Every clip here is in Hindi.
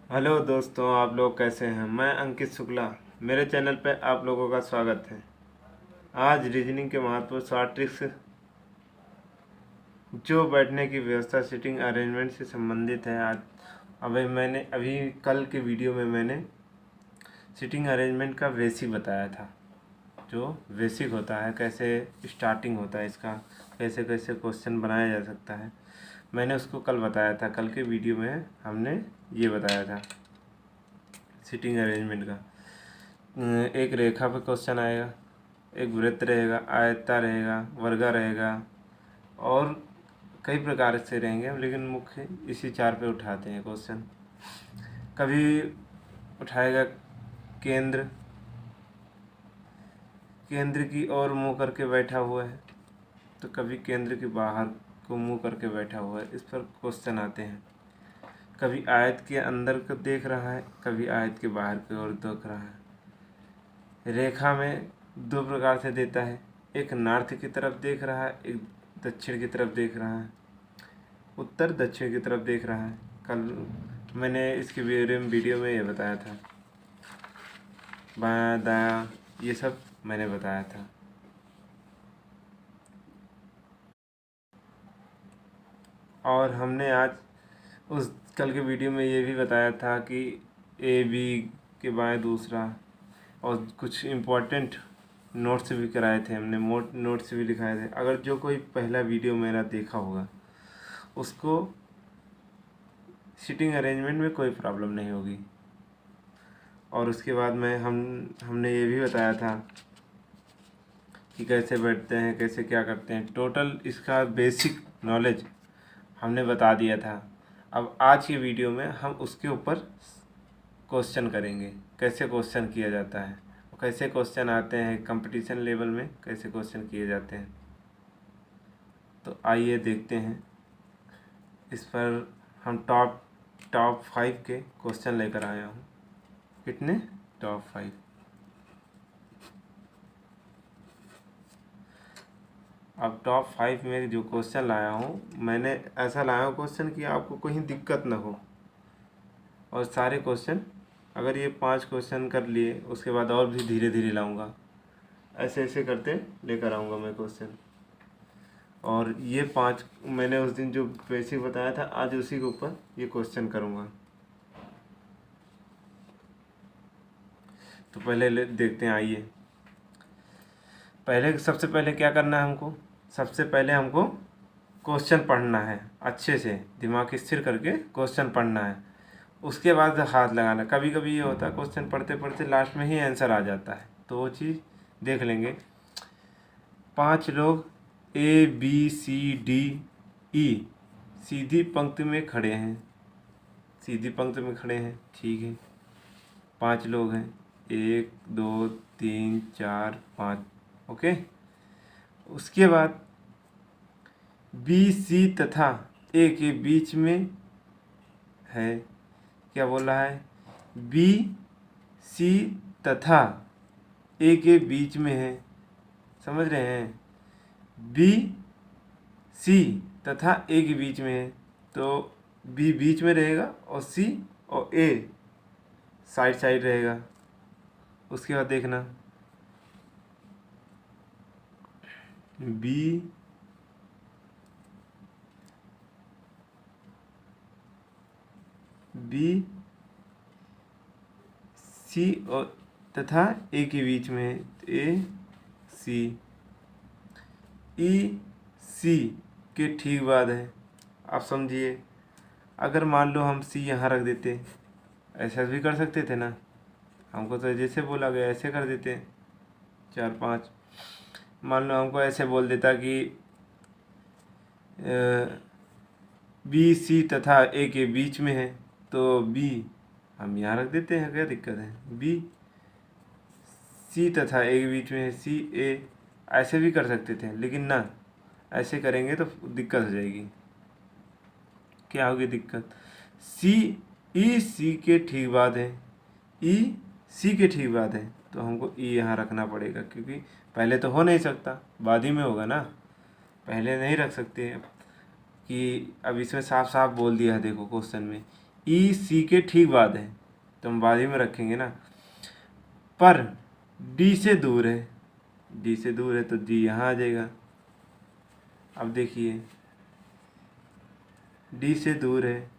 हेलो दोस्तों, आप लोग कैसे हैं। मैं अंकित शुक्ला, मेरे चैनल पर आप लोगों का स्वागत है। आज रीजनिंग के महत्व शॉर्ट ट्रिक्स जो बैठने की व्यवस्था सीटिंग अरेंजमेंट से संबंधित है। आज अभी कल के वीडियो में मैंने सीटिंग अरेंजमेंट का बेसिक बताया था। जो बेसिक होता है, कैसे स्टार्टिंग होता है इसका, कैसे कैसे क्वेश्चन बनाया जा सकता है, मैंने उसको कल बताया था। कल के वीडियो में हमने ये बताया था सीटिंग अरेंजमेंट का। एक रेखा पे क्वेश्चन आएगा, एक वृत्त रहेगा, आयता रहेगा, वर्गा रहेगा और कई प्रकार से रहेंगे, लेकिन मुख्य इसी चार पे उठाते हैं क्वेश्चन। कभी उठाएगा केंद्र, केंद्र की ओर मुंह करके बैठा हुआ है, तो कभी केंद्र के बाहर को मुंह करके बैठा हुआ है, इस पर क्वेश्चन आते हैं। कभी आयत के अंदर को देख रहा है, कभी आयत के बाहर की ओर देख रहा है। रेखा में दो प्रकार से देता है, एक नॉर्थ की तरफ देख रहा है, एक दक्षिण की तरफ देख रहा है, उत्तर दक्षिण की तरफ देख रहा है। कल मैंने इसके वीडियो में ये बताया था, बायां दायां ये सब मैंने बताया था। और हमने आज उस कल के वीडियो में ये भी बताया था कि ए बी के बाएं दूसरा, और कुछ इम्पोर्टेंट नोट्स भी कराए थे हमने, नोट्स भी लिखाए थे। अगर जो कोई पहला वीडियो मेरा देखा होगा उसको सीटिंग अरेंजमेंट में कोई प्रॉब्लम नहीं होगी। और उसके बाद में हमने ये भी बताया था कि कैसे बैठते हैं, कैसे क्या करते हैं। टोटल इसका बेसिक नॉलेज हमने बता दिया था। अब आज की वीडियो में हम उसके ऊपर क्वेश्चन करेंगे, कैसे क्वेश्चन किया जाता है, कैसे क्वेश्चन आते हैं कंपटीशन लेवल में, कैसे क्वेश्चन किए जाते हैं। तो आइए देखते हैं। इस पर हम टॉप 5 के क्वेश्चन लेकर आया हूँ। कितने? टॉप 5। अब टॉप 5 में जो क्वेश्चन लाया हूँ, मैंने ऐसा लाया हूँ क्वेश्चन कि आपको कहीं दिक्कत ना हो। और सारे क्वेश्चन, अगर ये 5 क्वेश्चन कर लिए, उसके बाद और भी धीरे धीरे लाऊंगा, ऐसे ऐसे करते लेकर आऊँगा मैं क्वेश्चन। और ये 5 मैंने उस दिन जो बेसिक बताया था, आज उसी के ऊपर ये क्वेश्चन करूँगा। तो पहले देखते हैं, आइए। सबसे पहले क्या करना है हमको? सबसे पहले हमको क्वेश्चन पढ़ना है, अच्छे से दिमाग स्थिर करके क्वेश्चन पढ़ना है। उसके बाद हाथ लगाना। कभी कभी ये होता है क्वेश्चन पढ़ते पढ़ते लास्ट में ही आंसर आ जाता है, तो वो चीज़ देख लेंगे। 5 लोग A B C D E सीधी पंक्ति में खड़े हैं, सीधी पंक्ति में खड़े हैं, ठीक है। 5 लोग हैं, 1 2 3 4 5, ओके। उसके बाद बी सी तथा ए के बीच में है। क्या बोल रहा है? बी सी तथा ए के बीच में है, समझ रहे हैं? बी सी तथा ए के बीच में है, तो बी बीच में रहेगा और सी और ए साइड साइड रहेगा। उसके बाद देखना, बी बी सी और तथा ए के बीच में है, ए सी। ई सी के ठीक बाद है। आप समझिए, अगर मान लो हम सी यहाँ रख देते, ऐसा भी कर सकते थे ना, हमको तो जैसे बोला गया ऐसे कर देते। 4 5 मान लो हमको ऐसे बोल देता कि बी सी तथा ए के बीच में है, तो बी हम यहाँ रख देते हैं, क्या दिक्कत है? बी सी तथा ए के बीच में है, सी ए, ऐसे भी कर सकते थे, लेकिन ना, ऐसे करेंगे तो दिक्कत हो जाएगी। क्या होगी दिक्कत? सी ई सी के ठीक बाद है, ई सी के ठीक बाद है, तो हमको ई यहाँ रखना पड़ेगा, क्योंकि पहले तो हो नहीं सकता, बाद ही में होगा ना, पहले नहीं रख सकते। कि अब इसमें साफ साफ बोल दिया है, देखो क्वेश्चन में, ई सी के ठीक बाद है तो हम बाद ही में रखेंगे ना। पर डी से दूर है, डी से दूर है तो डी यहाँ आ जाएगा। अब देखिए डी से दूर है,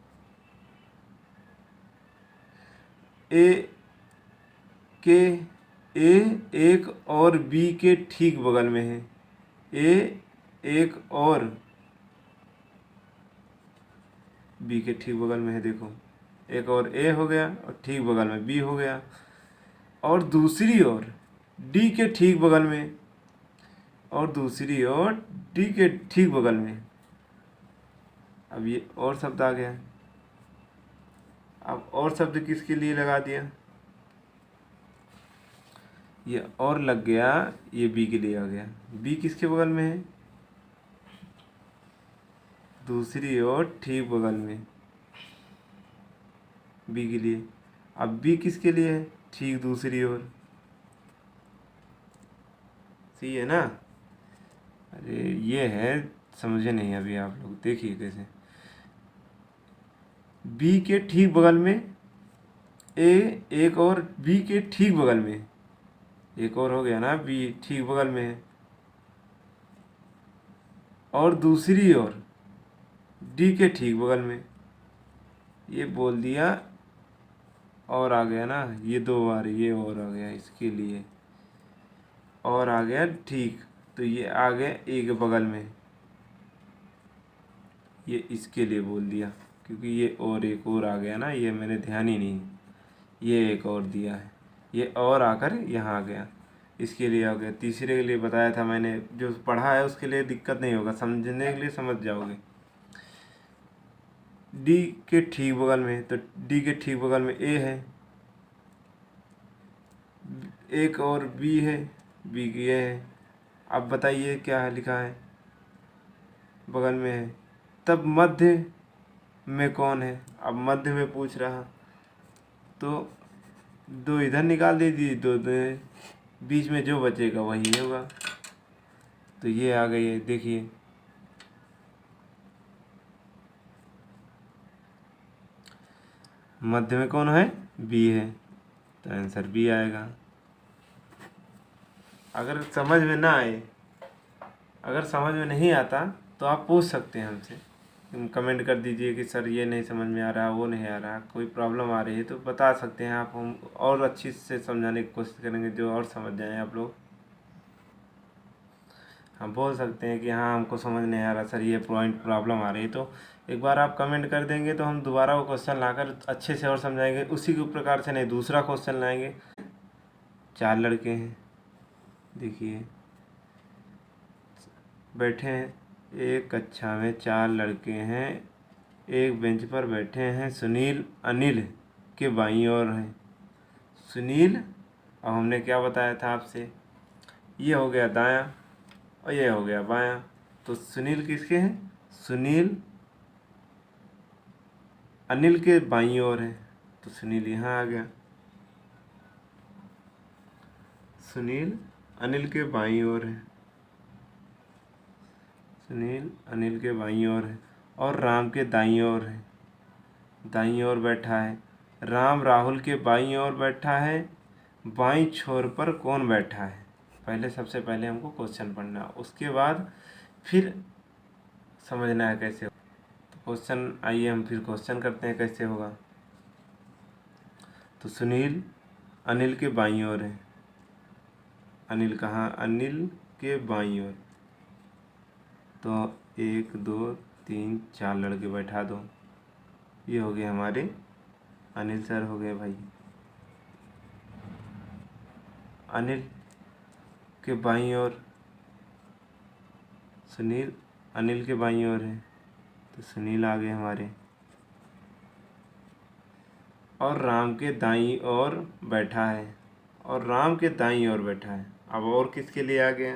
ए के ए एक और बी के ठीक बगल में है। ए एक और बी के ठीक बगल में है, देखो एक और ए हो गया और ठीक बगल में बी हो गया। और दूसरी ओर डी के ठीक बगल में, और दूसरी ओर डी के ठीक बगल में। अब ये और शब्द आ गया। अब और शब्द किसके लिए लगा दिया, ये और लग गया, ये बी के लिए आ गया। बी किसके बगल में है, दूसरी ओर ठीक बगल में, बी के लिए। अब बी किसके लिए है, ठीक दूसरी ओर। सही है ना। अरे ये है, समझे नहीं अभी आप लोग, देखिए कैसे। बी के ठीक बगल में ए एक और बी के ठीक बगल में, एक और हो गया ना, बी ठीक बगल में है। और दूसरी ओर डी के ठीक बगल में, ये बोल दिया और आ गया ना, ये दो बार ये और आ गया इसके लिए, और आ गया ठीक, तो ये आ गया ए के बगल में, ये इसके लिए बोल दिया क्योंकि ये और एक और आ गया ना, ये मैंने ध्यान ही नहीं, ये एक और दिया है, ये और आकर यहाँ आ गया, इसके लिए आ गया। तीसरे के लिए बताया था मैंने, जो पढ़ा है उसके लिए दिक्कत नहीं होगा, समझने के लिए समझ जाओगे। डी के ठीक बगल में, तो डी के ठीक बगल में ए है, एक और बी है, बी की ये है। अब बताइए क्या है लिखा है, बगल में है। तब मध्य में कौन है, अब मध्य में पूछ रहा, तो दो इधर निकाल दीजिए, दो बीच में जो बचेगा वही होगा, तो ये आ गई है। देखिए मध्य में कौन है, बी है, तो आंसर बी आएगा। अगर समझ में ना आए, अगर समझ में नहीं आता तो आप पूछ सकते हैं हमसे, कमेंट कर दीजिए कि सर ये नहीं समझ में आ रहा, वो नहीं आ रहा, कोई प्रॉब्लम आ रही है तो बता सकते हैं आप, हम और अच्छी से समझाने की कोशिश करेंगे जो और समझ जाएं आप लोग। हम बोल सकते हैं कि हाँ हमको समझ नहीं आ रहा सर, ये पॉइंट प्रॉब्लम आ रही है, तो एक बार आप कमेंट कर देंगे तो हम दोबारा वो क्वेश्चन लाकर अच्छे से और समझाएंगे, उसी के प्रकार से नहीं दूसरा क्वेश्चन लाएंगे। 4 लड़के हैं, देखिए बैठे हैं एक कक्षा में, 4 लड़के हैं, एक बेंच पर बैठे हैं। सुनील अनिल के बाईं ओर हैं। सुनील, अब हमने क्या बताया था आपसे, ये हो गया दायां और ये हो गया बायां, तो सुनील किसके हैं, सुनील अनिल के बाईं ओर है, तो सुनील यहाँ आ गया। सुनील अनिल के बाईं ओर है, सुनील अनिल के बाईं ओर है, और राम के दाईं ओर है, दाईं ओर बैठा है। राम राहुल के बाईं ओर बैठा है, बाईं छोर पर कौन बैठा है। पहले सबसे पहले हमको क्वेश्चन पढ़ना, उसके बाद फिर समझना है कैसे। तो क्वेश्चन, आइए हम फिर क्वेश्चन करते हैं कैसे होगा। तो सुनील अनिल के बाईं ओर है, अनिल कहाँ, अनिल के बाईं ओर, तो 1 2 3 4 लड़के बैठा दो, ये हो गए हमारे अनिल सर हो गए भाई। अनिल के बाईं ओर सुनील अनिल के बाईं ओर है, तो सुनील आ गए हमारे। और राम के दाईं ओर बैठा है, और राम के दाईं ओर बैठा है। अब और किसके लिए आ गया,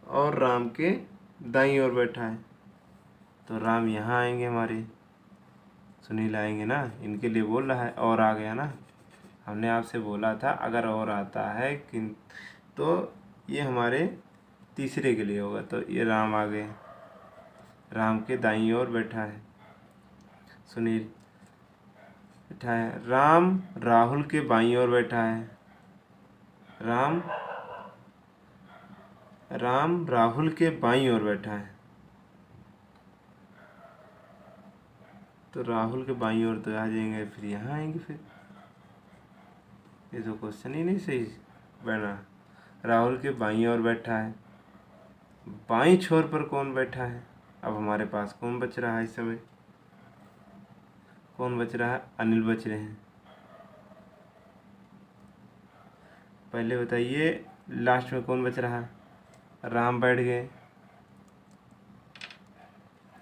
और राम के दाईं ओर बैठा है, तो राम यहाँ आएंगे हमारे, सुनील आएंगे ना, इनके लिए बोल रहा है। और आ गया ना, हमने आपसे बोला था अगर और आता है किन, तो ये हमारे तीसरे के लिए होगा, तो ये राम आ गए, राम के दाईं ओर बैठा है सुनील। बैठा है। राम राहुल के बाईं ओर बैठा है। राम राहुल के बाईं ओर बैठा है। तो राहुल के बाईं ओर तो आ जाएंगे, फिर यहाँ आएंगे। फिर ये तो क्वेश्चन ही नहीं सही बना। राहुल के बाईं ओर बैठा है, बाईं छोर पर कौन बैठा है? अब हमारे पास कौन बच रहा है इस समय? कौन बच रहा है? अनिल बच रहे हैं। पहले बताइए, लास्ट में कौन बच रहा है? राम बैठ गए,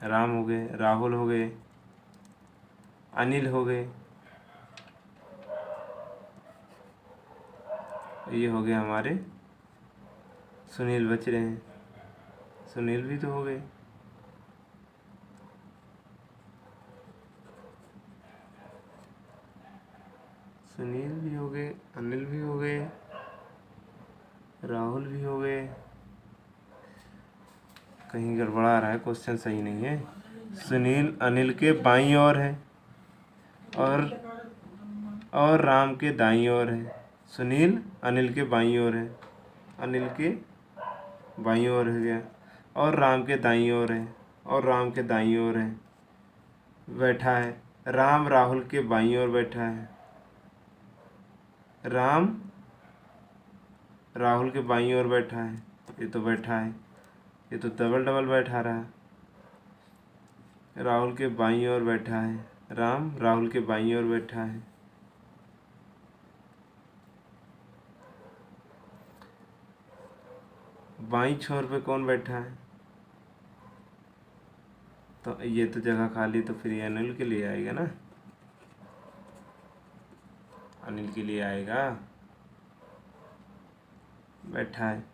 राम हो गए, राहुल हो गए, अनिल हो गए, ये हो गए हमारे सुनील बच रहे हैं। सुनील भी तो हो गए। सुनील भी हो गए, अनिल भी हो गए, राहुल भी हो गए। कहीं गड़बड़ा रहा है, क्वेश्चन सही नहीं है। सुनील अनिल के बाईं ओर है और राम के दाईं ओर है। सुनील अनिल के बाईं ओर है, अनिल के बाईं ओर हो गया, और राम के दाईं ओर है, और राम के दाईं ओर है बैठा है। राम राहुल के बाईं ओर बैठा है। राम राहुल के बाईं ओर बैठा है। ये तो बैठा है, ये तो डबल डबल बैठा रहा है। राहुल के बाईं ओर बैठा है, राम राहुल के बाईं ओर बैठा है। बाईं छोर पे कौन बैठा है? तो ये तो जगह खाली, तो फिर ये अनिल के लिए आएगा ना, अनिल के लिए आएगा। बैठा है,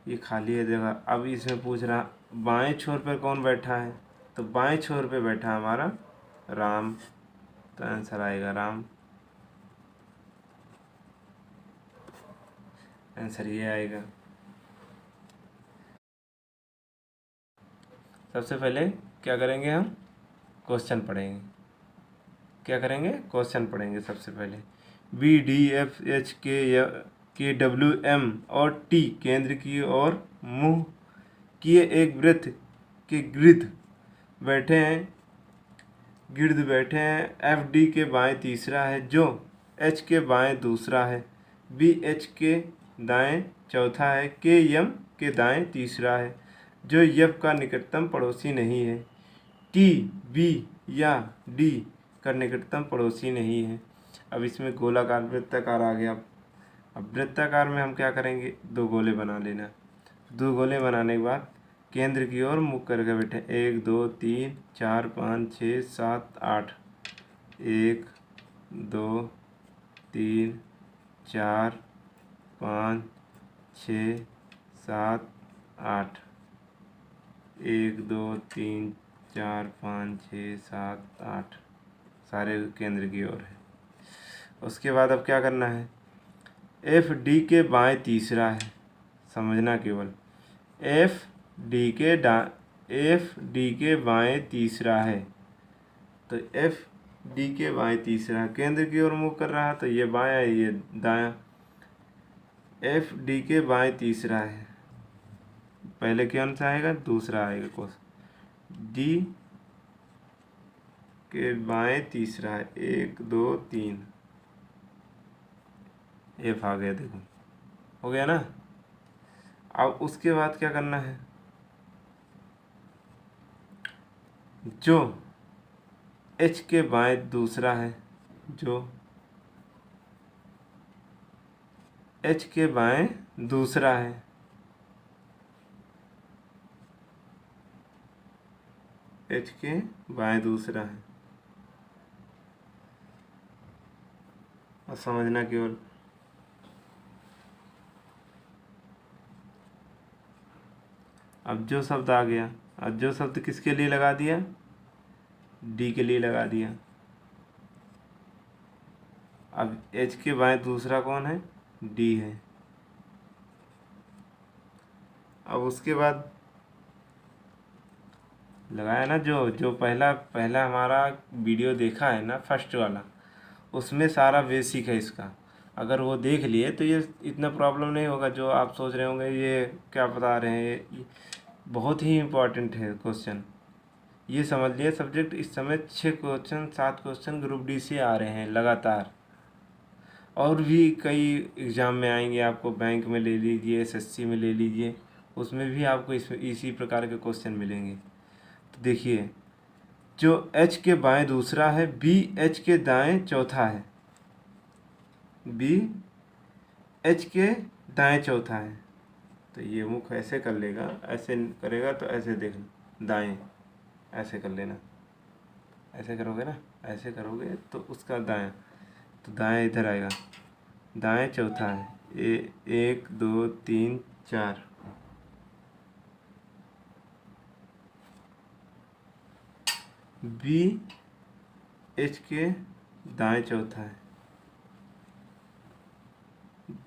ये खाली है जगह। अब इसमें पूछ रहा बाएं छोर पर कौन बैठा है? तो बाएं छोर पे बैठा हमारा राम, तो आंसर आएगा राम। आंसर ये आएगा। सबसे पहले क्या करेंगे हम? क्वेश्चन पढ़ेंगे। क्या करेंगे? क्वेश्चन पढ़ेंगे सबसे पहले। बी डी एफ एच के डब्ल्यू एम और टी केंद्र की ओर मुंह किए एक वृत्त के बैठे हैं गिर्द बैठे हैं। एफ डी के बाएं तीसरा है, जो एच के बाएं दूसरा है। बी एच के दाएं चौथा है। के एम के दाएं तीसरा है, जो एफ का निकटतम पड़ोसी नहीं है। टी बी या डी का निकटतम पड़ोसी नहीं है। अब इसमें गोलाकार वृत्ताकार आ गया। अब वृत्ताकार में हम क्या करेंगे? दो गोले बना लेना। दो गोले बनाने के बाद केंद्र की ओर मुख करके बैठे। 1 2 3 4 5 6 7 8। 1 2 3 4 5 6 7 8। 1 2 3 4 5 6 7 8 सारे केंद्र की ओर है। उसके बाद अब क्या करना है? एफ डी के बाएं तीसरा है, समझना केवल। एफ डी के बाएं तीसरा है, तो एफ डी के बाएं तीसरा केंद्र की ओर मुँह कर रहा है, तो ये बायां है, ये दायां। एफ डी के बाएं तीसरा है, पहले कौन सा आएगा? दूसरा आएगा। क्वेश्चन डी के बाएं तीसरा है। 1 2 3 एफ आ गया, देखो हो गया ना। अब उसके बाद क्या करना है? जो एच के बाएं दूसरा है, जो एच के बाएं दूसरा है, एच के बाएं दूसरा है, और समझना केवल। अब जो शब्द आ गया, अब जो शब्द किसके लिए लगा दिया? डी के लिए लगा दिया। अब एच के बाएं दूसरा कौन है? डी है। अब उसके बाद लगाया ना, जो जो पहला पहला हमारा वीडियो देखा है ना, फर्स्ट वाला, उसमें सारा बेसिक है इसका। अगर वो देख लिए तो ये इतना प्रॉब्लम नहीं होगा जो आप सोच रहे होंगे ये क्या बता रहे हैं। ये बहुत ही इम्पोर्टेंट है क्वेश्चन। ये समझ लिए सब्जेक्ट इस समय 6 क्वेश्चन 7 क्वेश्चन ग्रुप डी से आ रहे हैं लगातार। और भी कई एग्ज़ाम में आएंगे, आपको बैंक में ले लीजिए, एसएससी में ले लीजिए, उसमें भी आपको इसी प्रकार के क्वेश्चन मिलेंगे। तो देखिए, जो एच के बाएं दूसरा है, बी एच के दाएं चौथा है, बी एच के दाएं चौथा है। तो ये मुख ऐसे कर लेगा, ऐसे करेगा तो ऐसे देखना, दाएं ऐसे कर लेना, ऐसे करोगे ना, ऐसे करोगे तो उसका दाएं, तो दाएं इधर आएगा, दाएं चौथा है, 1 2 3 4। बी एच के दाएं चौथा है,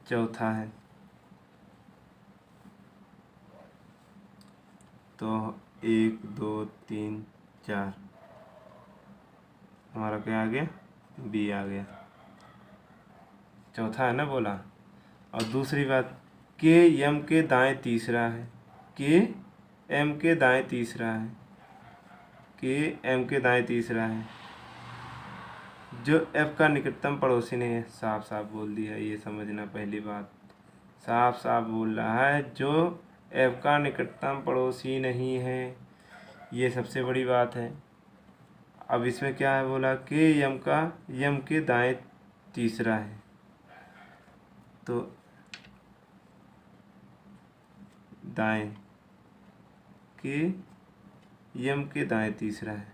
चौथा है। तो 1 2 3 4 हमारा क्या आ गया, बी आ गया, चौथा है ना बोला। और दूसरी बात, के एम के दाएं तीसरा है, के एम के दाएं तीसरा है, के एम के दाएं तीसरा है। जो एफ का निकटतम पड़ोसी नहीं है, साफ साफ बोल दिया, ये समझना पहली बात, साफ साफ बोल रहा है, जो एफ का निकटतम पड़ोसी नहीं है, ये सबसे बड़ी बात है। अब इसमें क्या है बोला, के एम के दाएं तीसरा है, तो दाएं के यम के दाएं तीसरा है,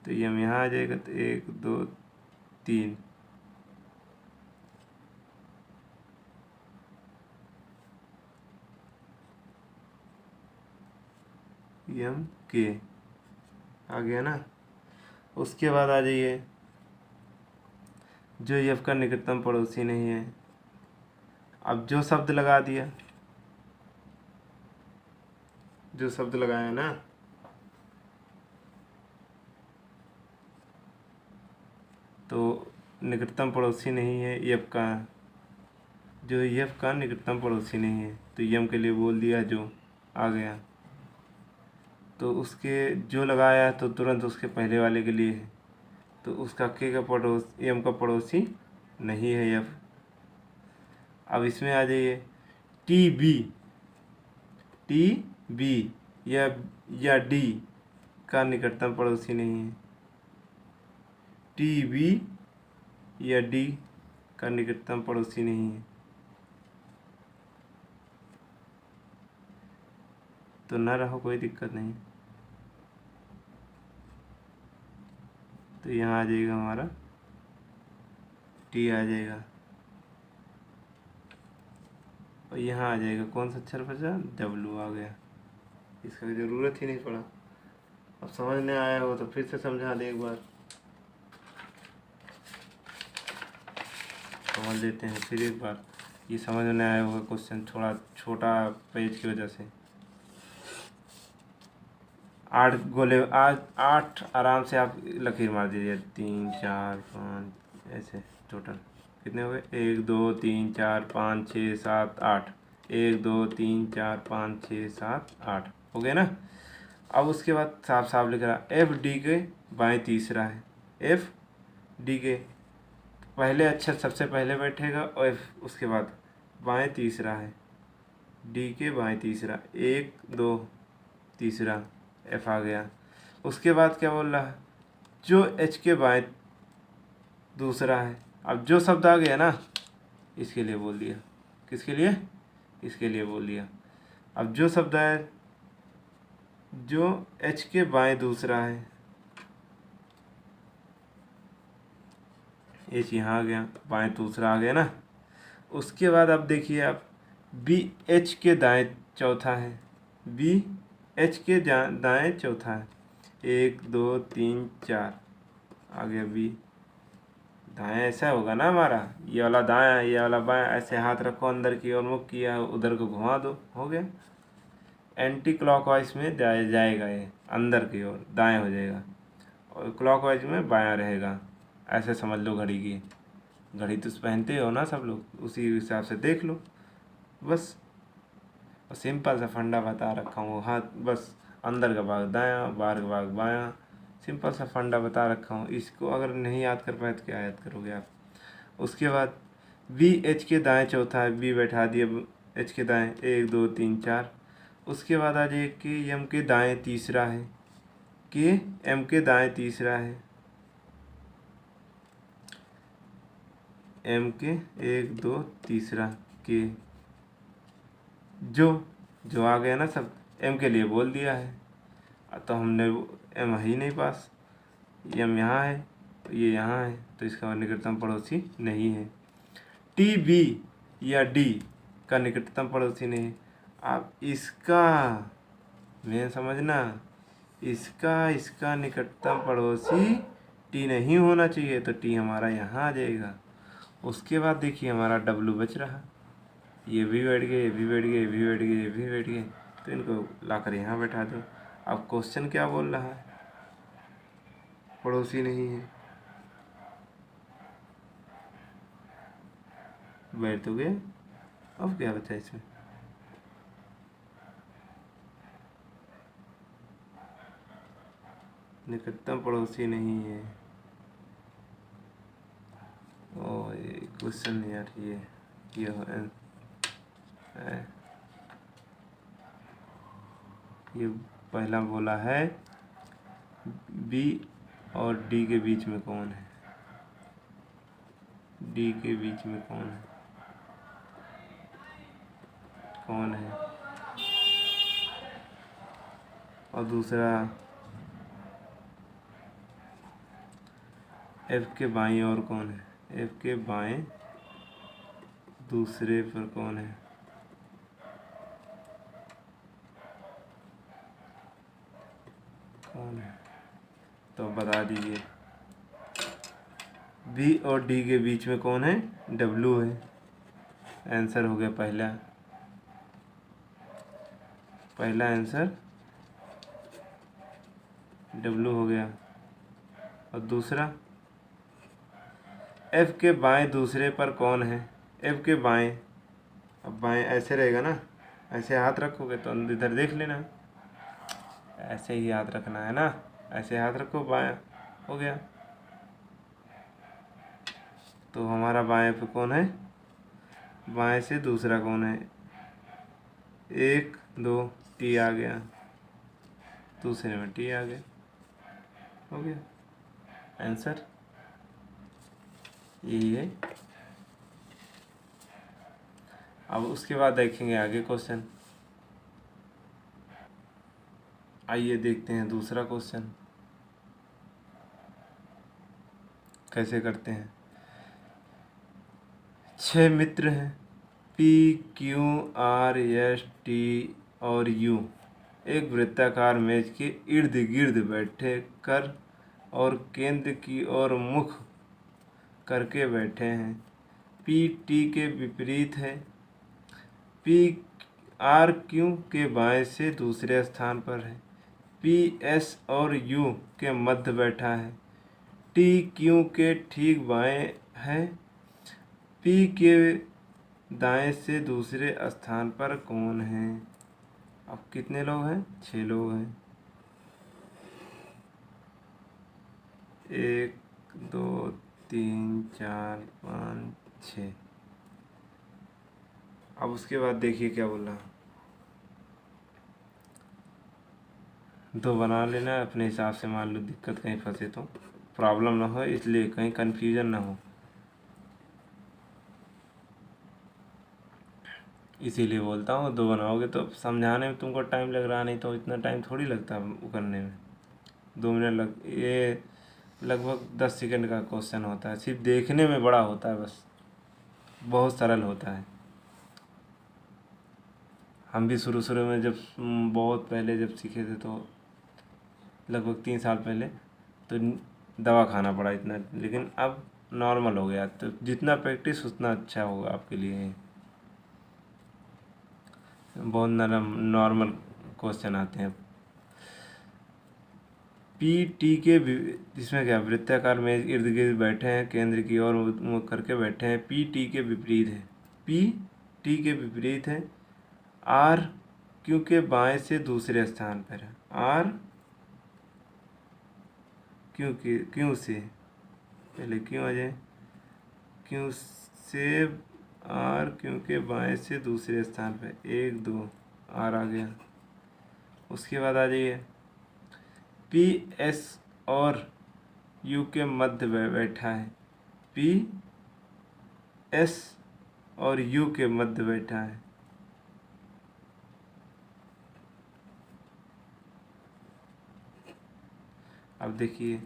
तो यम यहाँ आ जाएगा, तो 1 2 3, यम के आ गया ना। उसके बाद आ जाइए, जो एफ का निकटतम पड़ोसी नहीं है। अब जो शब्द लगा दिया, जो शब्द लगाया ना, तो निकटतम पड़ोसी नहीं है एफ का, जो एफ का निकटतम पड़ोसी नहीं है, तो यम के लिए बोल दिया, जो आ गया। तो उसके जो लगाया तो तुरंत उसके पहले वाले के लिए है, तो उसका के का पड़ोस एम का पड़ोसी नहीं है एफ। अब इसमें आ जाइए, टी बी या डी का निकटतम पड़ोसी नहीं है, टी बी या डी का निकटतम पड़ोसी नहीं है, तो न रहो, कोई दिक्कत नहीं। तो यहाँ आ जाएगा हमारा टी आ जाएगा, और यहाँ आ जाएगा कौन सा अक्षर बचा, डब्लू आ गया। इसका ज़रूरत ही नहीं पड़ा। अब समझ नहीं आया हो तो फिर से समझा दे एक बार, समझ लेते हैं फिर एक बार। ये समझ में आया होगा क्वेश्चन, थोड़ा छोटा पेज की वजह से। 8 गोले, आज 8 आराम से आप लकीर मार दीजिए, 3 4 5 ऐसे टोटल कितने हो गए, 1 2 3 4 5 6 7 8, 1 2 3 4 5 6 7 8 हो गए ना। अब उसके बाद साफ साफ लिख रहा, एफ डी के बाएं तीसरा है, एफ डी के पहले अक्षर सबसे पहले बैठेगा, और एफ उसके बाद बाएं तीसरा है, डी के बाएं तीसरा, 1 2 तीसरा एफ आ गया। उसके बाद क्या बोल रहा है, जो एच के बाएं दूसरा है। अब जो शब्द आ गया ना, इसके लिए बोल दिया, किसके लिए, इसके लिए बोल दिया। अब जो शब्द आया, जो एच के बाएं दूसरा है, एच यहाँ आ गया, बाएं दूसरा आ गया ना। उसके बाद अब देखिए आप, बी एच के दाएं चौथा है, बी एच के दाएं चौथा है, 1 2 3 4 आ गया बी। दाएं ऐसा होगा ना हमारा, ये वाला दाएं ये वाला बाएं, ऐसे हाथ रखो अंदर की ओर, मुख किया उधर को घुमा दो, हो गया। एंटी क्लॉकवाइज में जाएगा, ये अंदर की ओर दाएं हो जाएगा, और क्लॉकवाइज में बायां रहेगा। ऐसे समझ लो घड़ी की, घड़ी तो पहनते हो ना सब लोग, उसी हिसाब से देख लो बस। और सिंपल सा फंडा बता रखा हूँ, हाथ बस अंदर का भाग दायां, बाहर का भाग बायां, सिंपल सा फंडा बता रखा हूँ। इसको अगर नहीं याद कर पाए तो क्या याद करोगे आप। उसके बाद बी एच के दाएं चौथा है, बी बैठा दिए एच के दाएं, 1 2 3 4। उसके बाद आ जाए के एम के दाएं तीसरा है, के एम के दाएं तीसरा है, एम के 1 2 तीसरा, के जो आ गया ना सब, एम के लिए बोल दिया है तो हमने एम ही नहीं पास, एम यहाँ है तो ये यहाँ है, तो इसका निकटतम पड़ोसी नहीं है। टी बी या डी का निकटतम पड़ोसी नहीं है। आप इसका मेन समझना, इसका निकटतम पड़ोसी टी नहीं होना चाहिए, तो टी हमारा यहाँ आ जाएगा। उसके बाद देखिए हमारा डब्लू बच रहा, ये भी बैठ गए, ये भी बैठ गए, ये भी बैठ गए, ये भी बैठ गए, तो इनको लाकर यहाँ बैठा दो। अब क्वेश्चन क्या बोल रहा है, पड़ोसी नहीं है, बैठ तो गए, अब क्या बचा इसमें। निकटतम पड़ोसी नहीं है, ओ ये क्वेश्चन यार, ये ये पहला बोला है बी और डी के बीच में कौन है, डी के बीच में कौन है, कौन है। और दूसरा एफ के बाईं और कौन है, एफ के बाएं दूसरे पर कौन है, कौन है, तो बता दीजिए। बी और डी के बीच में कौन है, डब्लू है। आंसर हो गया पहला आंसर डब्लू हो गया। और दूसरा एफ के बाएं दूसरे पर कौन है, एफ के बाएं, अब बाएं ऐसे रहेगा ना, ऐसे हाथ रखोगे तो इधर देख लेना, ऐसे ही हाथ रखना है ना, ऐसे हाथ रखो, बाएं हो गया। तो हमारा बाएं पे कौन है, बाएं से दूसरा कौन है, 1 2 टी आ गया, दूसरे में टी आ गया, हो गया आंसर, यही है। अब उसके बाद देखेंगे आगे क्वेश्चन। आइए देखते हैं दूसरा क्वेश्चन कैसे करते हैं। 6 मित्र हैं, P Q R S T और यू एक वृत्ताकार मेज के इर्द गिर्द बैठे कर और केंद्र की ओर मुख करके बैठे हैं। पी टी के विपरीत है, पी आर क्यू के बाएं से दूसरे स्थान पर है, पी एस और यू के मध्य बैठा है, टी क्यू के ठीक बाएं है, पी के दाएं से दूसरे स्थान पर कौन है। अब कितने लोग हैं, 6 लोग हैं, 1 2 3 4 5 6। अब उसके बाद देखिए क्या बोला, 2 बना लेना है अपने हिसाब से, मान लो दिक्कत कहीं फंसे तो प्रॉब्लम ना हो, इसलिए कहीं कन्फ्यूजन ना हो, इसीलिए बोलता हूँ 2 बनाओगे तो समझाने में तुमको टाइम लग रहा, नहीं तो इतना टाइम थोड़ी लगता वो करने में, 2 मिनट ये लगभग 10 सेकंड का क्वेश्चन होता है, सिर्फ देखने में बड़ा होता है, बस बहुत सरल होता है। हम भी शुरू में जब बहुत पहले जब सीखे थे, तो लगभग 3 साल पहले, तो दवा खाना पड़ा इतना, लेकिन अब नॉर्मल हो गया, तो जितना प्रैक्टिस उतना अच्छा होगा आपके लिए, बहुत नरम नॉर्मल क्वेश्चन आते हैं। पी टी के इसमें क्या, वृत्ताकार मेज इर्द गिर्द बैठे हैं, केंद्र की ओर मुख करके बैठे हैं। पी टी के विपरीत है, पी टी के विपरीत है। आर क्यू के बाएं से दूसरे स्थान पर है। आर क्यू से पहले क्यों आ जाए, क्यू से आर क्यू के बाएं से दूसरे स्थान पर, 1 2 आर आ गया। उसके बाद आ जाइए, पी एस और यू के मध्य बैठा है। पी एस और यू के मध्य बैठा है। अब देखिए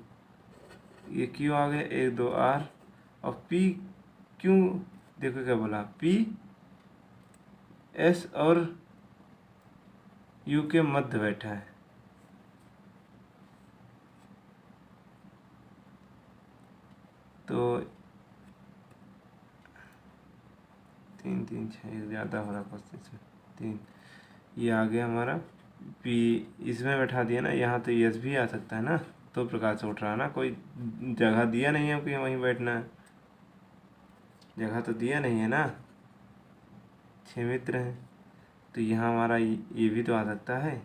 ये क्यू आ गया, 1 2 आर, और पी क्यू देखो क्या बोला, पी एस और यू के मध्य बैठा है। तो 3 3 6 ज़्यादा हो रहा क्वेश्चन इसमें, 3 ये आ गया हमारा। पी इसमें बैठा दिया ना, यहाँ तो यस भी आ सकता है ना, तो प्रकार से उठ रहा है ना, कोई जगह दिया नहीं है कि वहीं बैठना है, जगह तो दिया नहीं है ना। 6 मित्र हैं तो यहाँ हमारा ये भी तो आ सकता है।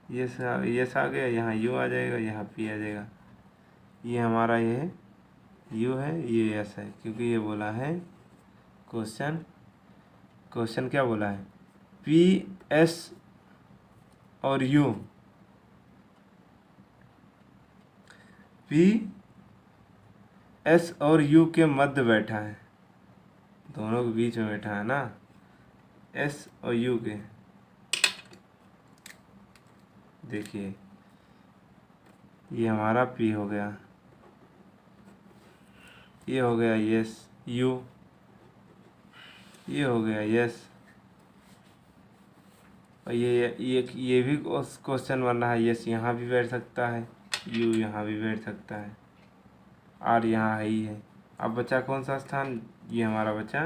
यस आ गया, यहाँ यू आ जाएगा, यहाँ पी आ जाएगा। ये हमारा ये है यू है, ये एस है, क्योंकि ये बोला है क्वेश्चन क्या बोला है, पी एस और यू, पी एस और यू के मध्य बैठा है, दोनों के बीच में बैठा है ना, एस और यू के। देखिए ये हमारा पी हो गया, ये हो गया यस यू, ये हो गया यस, और ये भी क्वेश्चन बन रहा है, यस यहाँ भी बैठ सकता है, यू यहाँ भी बैठ सकता है, आर यहाँ है ही है। अब बचा कौन सा स्थान, ये हमारा बचा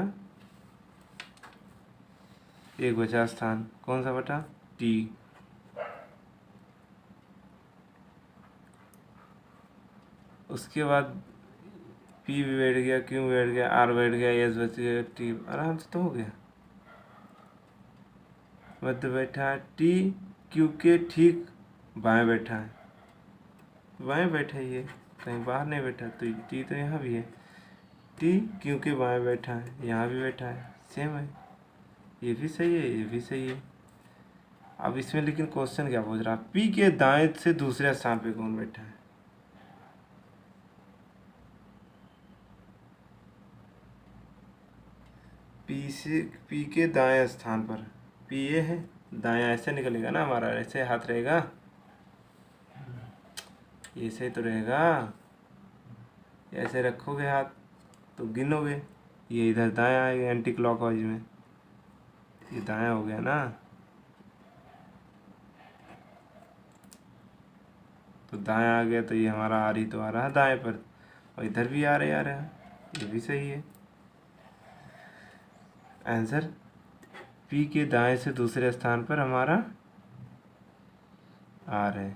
एक बचा स्थान, कौन सा बचा, टी। उसके बाद पी भी बैठ गया, क्यू बैठ गया, आर बैठ गया, एस बच गया, टी आराम से तो हो गया। मध्य बैठा है, टी क्यू के ठीक बाएं बैठा है, बाएं बैठा है, ये कहीं बाहर नहीं बैठा, तो टी तो यहाँ भी है, टी क्यू के बाएं बैठा है, यहाँ भी बैठा है, सेम है, ये भी सही है, ये भी सही है। अब इसमें लेकिन क्वेश्चन क्या पूछ रहा है, पी के दाएं से दूसरे स्थान पे कौन बैठा है, पी के दाएं स्थान पर, पी ये है, दायां ऐसे निकलेगा ना हमारा, ऐसे हाथ रहेगा, ऐसे तो रहेगा, ऐसे रखोगे हाथ तो गिनोगे, ये इधर दायां आएगा एंटी क्लॉकवाइज में, ये दायां हो गया ना, तो दायां आ गया, तो ये हमारा आर ही तो आ रहा है दाएं पर, और इधर भी आ रहा है, ये भी सही है। आंसर पी के दाएं से दूसरे स्थान पर हमारा आर है,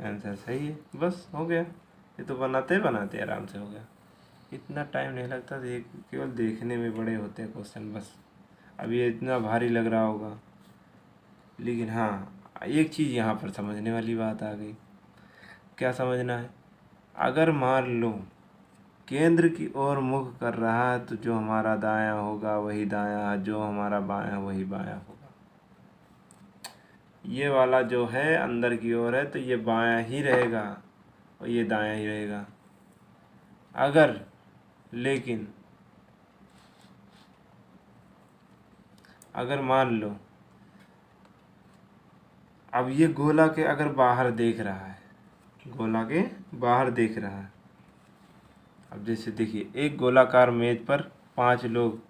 आंसर सही है। बस हो गया, ये तो बनाते आराम से हो गया, इतना टाइम नहीं लगता, केवल देखने में बड़े होते हैं क्वेश्चन बस। अब ये इतना भारी लग रहा होगा, लेकिन हाँ एक चीज़ यहाँ पर समझने वाली बात आ गई। क्या समझना है, अगर मान लो केंद्र की ओर मुख कर रहा है तो जो हमारा दायां होगा वही दायां, जो हमारा बायां वही बायां होगा। ये वाला जो है अंदर की ओर है तो ये बायां ही रहेगा और ये दायां ही रहेगा। अगर लेकिन अगर मान लो अब ये गोला के अगर बाहर देख रहा है, गोला के बाहर देख रहा है, अब जैसे देखिए एक गोलाकार मेज पर 5 लोग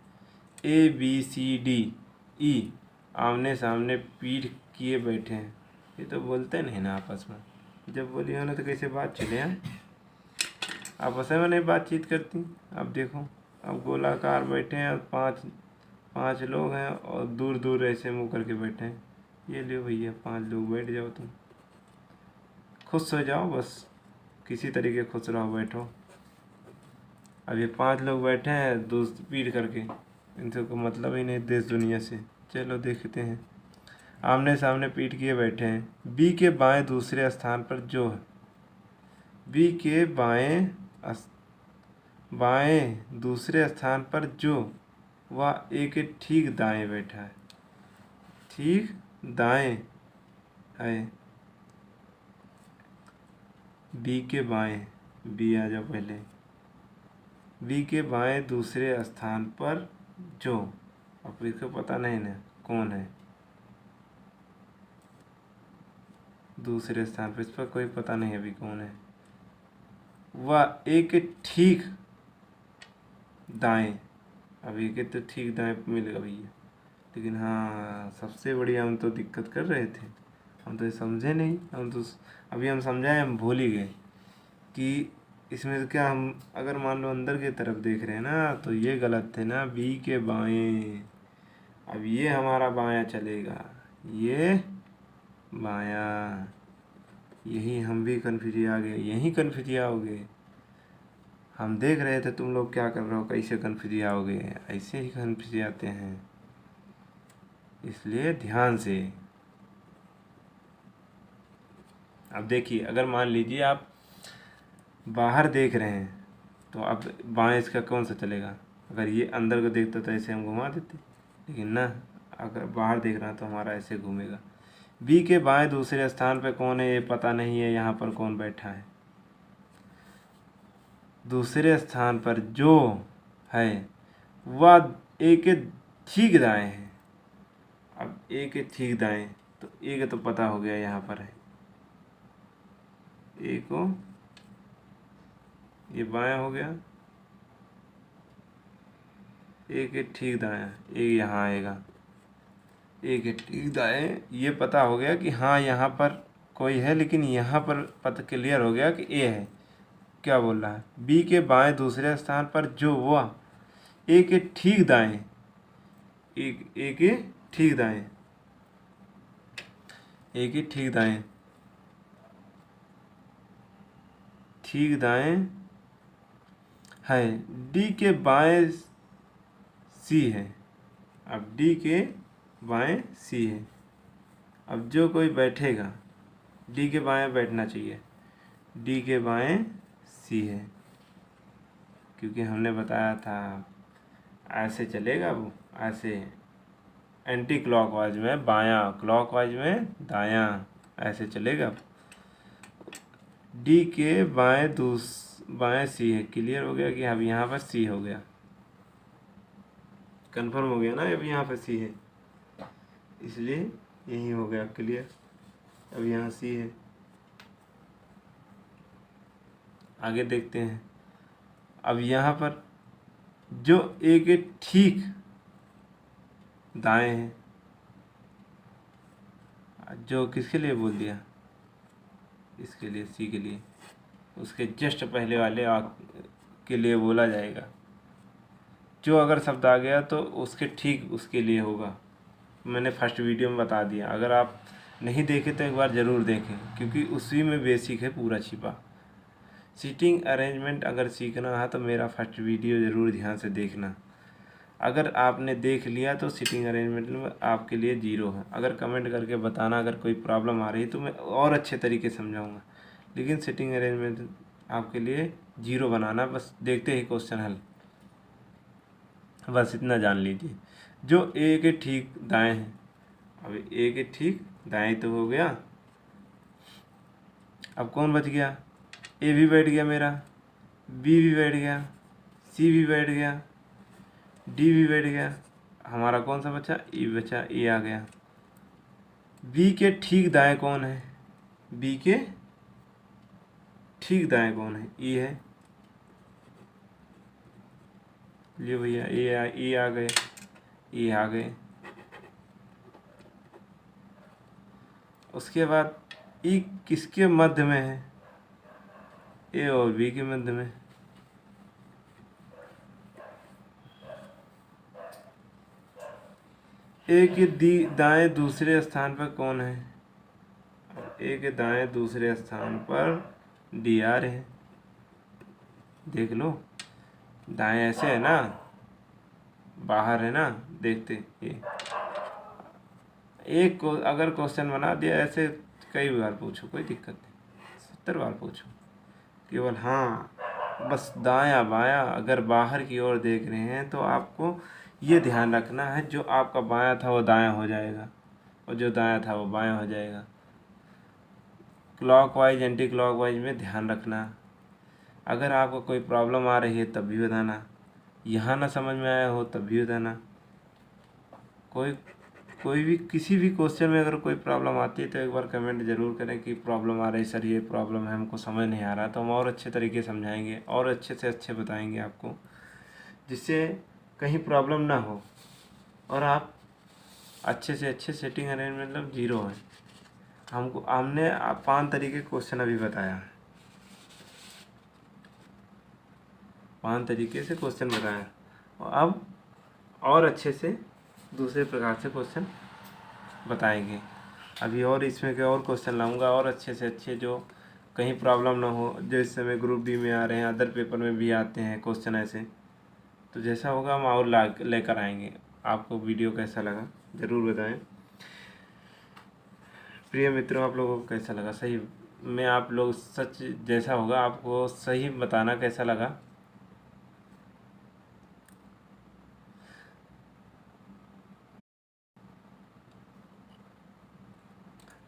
A B C D E आमने सामने पीठ किए बैठे हैं। ये तो बोलते नहीं ना आपस में, जब बोली हो ना तो कैसे बात चले हैं, आपस में नहीं बातचीत करती। अब देखो अब गोलाकार बैठे हैं और 5 5 लोग हैं और दूर दूर ऐसे मुँह करके बैठे हैं। ये लो भैया 5 लोग, बैठ जाओ, तुम खुश हो जाओ, बस किसी तरीके खुश रहो, बैठो। अब ये 5 लोग बैठे हैं दोस्त पीट करके, इनसे कोई मतलब ही नहीं देश दुनिया से। चलो देखते हैं। आमने सामने पीठ किए बैठे हैं। बी के बाएं दूसरे स्थान पर जो है, बी के बाएं दूसरे स्थान पर जो वह ए के ठीक दाएं बैठा है, ठीक दाएं है। बी के बाएं, बी आ जाओ पहले। बी के बाएं दूसरे स्थान पर जो, अब इसको पता नहीं ना कौन है दूसरे स्थान पर, इस पर कोई पता नहीं अभी कौन है। वह एक ठीक दाएं, अब एक तो ठीक दाएं मिलेगा भैया, लेकिन हाँ सबसे बड़ी हम तो दिक्कत कर रहे थे, हम तो समझे नहीं। हम तो अभी हम समझाए, हम भूल ही गए कि इसमें तो क्या, हम अगर मान लो अंदर की तरफ देख रहे हैं ना तो ये गलत थे ना, बी के बाएं। अब ये हमारा बायां चलेगा, ये बायां, यही हम भी कन्फ्यूज आ गए, यही कन्फ्यूज आओगे। हम देख रहे थे तुम लोग क्या कर रहे हो, कैसे कन्फ्यूज आओगे, ऐसे ही कन्फ्यूज आते हैं, इसलिए ध्यान से। अब देखिए, अगर मान लीजिए आप बाहर देख रहे हैं तो अब बाएं इसका कौन सा चलेगा। अगर ये अंदर को देखता तो ऐसे हम घुमा देते, लेकिन ना, अगर बाहर देख रहा तो हमारा ऐसे घूमेगा। बी के बाएं दूसरे स्थान पे कौन है ये पता नहीं है, यहाँ पर कौन बैठा है। दूसरे स्थान पर जो है वह ए के ठीक दाएं है। अब ए के ठीक दाएं, तो ए का तो पता हो गया यहाँ पर है, ए को ये बायां हो गया, ए के ठीक दाएं, ए यहाँ आएगा, ए के ठीक दाएं, ये पता हो गया कि हाँ यहाँ पर कोई है, लेकिन यहाँ पर पता क्लियर हो गया कि ए है। क्या बोल रहा है, बी के बाएं दूसरे स्थान पर जो वह ए के ठीक दाएं, ए के ठीक दाएं, ए के ठीक दाएं, ठीक दाएं है, डी के बाएं सी है। अब डी के बाएं सी है। अब जो कोई बैठेगा डी के बाएं बैठना चाहिए, डी के बाएं सी है, क्योंकि हमने बताया था ऐसे चलेगा वो, ऐसे एंटी क्लॉकवाइज में बायां, क्लॉकवाइज में दायां, ऐसे चलेगा। डी के बाएं सी है, क्लियर हो गया कि अब यहाँ पर सी हो गया, कंफर्म हो गया ना, अब यहाँ पर सी है, इसलिए यही हो गया क्लियर। अब यहाँ सी है, आगे देखते हैं। अब यहाँ पर जो ए के ठीक दाएं है, जो किसके लिए बोल दिया, इसके लिए, सी के लिए, उसके जस्ट पहले वाले के लिए बोला जाएगा। जो अगर शब्द आ गया तो उसके ठीक उसके लिए होगा, मैंने फर्स्ट वीडियो में बता दिया। अगर आप नहीं देखे तो एक बार ज़रूर देखें, क्योंकि उसी में बेसिक है पूरा छिपा। सीटिंग अरेंजमेंट अगर सीखना है तो मेरा फर्स्ट वीडियो ज़रूर ध्यान से देखना। अगर आपने देख लिया तो सीटिंग अरेंजमेंट में आपके लिए जीरो है। अगर कमेंट करके बताना अगर कोई प्रॉब्लम आ रही तो मैं और अच्छे तरीके से समझाऊंगा, लेकिन सीटिंग अरेंजमेंट आपके लिए जीरो बनाना, बस देखते ही क्वेश्चन हल, बस इतना जान लीजिए। जो ए के ठीक दाएं हैं, अब ए के ठीक दाएं तो हो गया, अब कौन बच गया, ए भी बैठ गया मेरा, बी भी बैठ गया, सी भी बैठ गया, डी भी बैठ गया, हमारा कौन सा बचा, ई बचा, ए आ गया। बी के ठीक दाएं कौन है, बी के ठीक दाएं कौन है, ई है, लियो भैया, ए आ गए, ए आ गए। उसके बाद ई किसके मध्य में है, ए और बी के मध्य में, ए के दाएं दूसरे स्थान पर कौन है? ए के दाएं दूसरे स्थान पर डी आर है। देख लो, दाएं ऐसे है ना, बाहर है ना, देखते ये एक को अगर क्वेश्चन बना दिया ऐसे कई बार पूछो, कोई दिक्कत नहीं, 70 बार पूछो, केवल हाँ बस दायां बायां अगर बाहर की ओर देख रहे हैं तो आपको ये ध्यान रखना है, जो आपका बायां था वो दायां हो जाएगा और जो दायां था वो बायां हो जाएगा। क्लॉकवाइज एंटी क्लॉकवाइज में ध्यान रखना। अगर आपको कोई प्रॉब्लम आ रही है तब भी बताना, यहाँ ना समझ में आया हो तब भी बताना। कोई भी किसी भी क्वेश्चन में अगर कोई प्रॉब्लम आती है तो एक बार कमेंट ज़रूर करें कि प्रॉब्लम आ रही सर, ये प्रॉब्लम है, हमको समझ नहीं आ रहा, तो हम और अच्छे तरीके समझाएंगे और अच्छे से अच्छे बताएंगे आपको, जिससे कहीं प्रॉब्लम ना हो और आप अच्छे से अच्छे सेटिंग अरेंज मतलब जीरो है। हमने 5 तरीके क्वेश्चन अभी बताया, 5 तरीके से क्वेश्चन बताया और अब और अच्छे से दूसरे प्रकार से क्वेश्चन बताएंगे। अभी और इसमें के और क्वेश्चन लाऊंगा और अच्छे से अच्छे, जो कहीं प्रॉब्लम ना हो, जो इस समय ग्रुप डी में आ रहे हैं, अदर पेपर में भी आते हैं क्वेश्चन ऐसे, तो जैसा होगा हम और लेकर आएंगे। आपको वीडियो कैसा लगा ज़रूर बताएं। प्रिय मित्रों, आप लोगों को कैसा लगा? सही में आप लोग सच जैसा होगा आपको सही बताना कैसा लगा।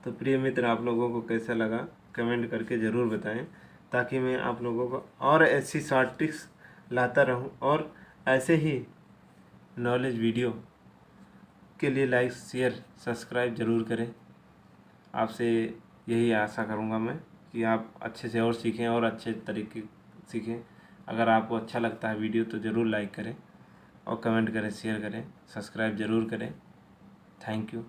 तो प्रिय मित्र, आप लोगों को कैसा लगा कमेंट करके ज़रूर बताएं, ताकि मैं आप लोगों को और ऐसी शॉर्ट ट्रिक्स लाता रहूं और ऐसे ही नॉलेज वीडियो के लिए लाइक शेयर सब्सक्राइब ज़रूर करें। आपसे यही आशा करूंगा मैं कि आप अच्छे से और सीखें और अच्छे तरीके सीखें। अगर आपको अच्छा लगता है वीडियो तो ज़रूर लाइक करें और कमेंट करें, शेयर करें, सब्सक्राइब ज़रूर करें। Thank you.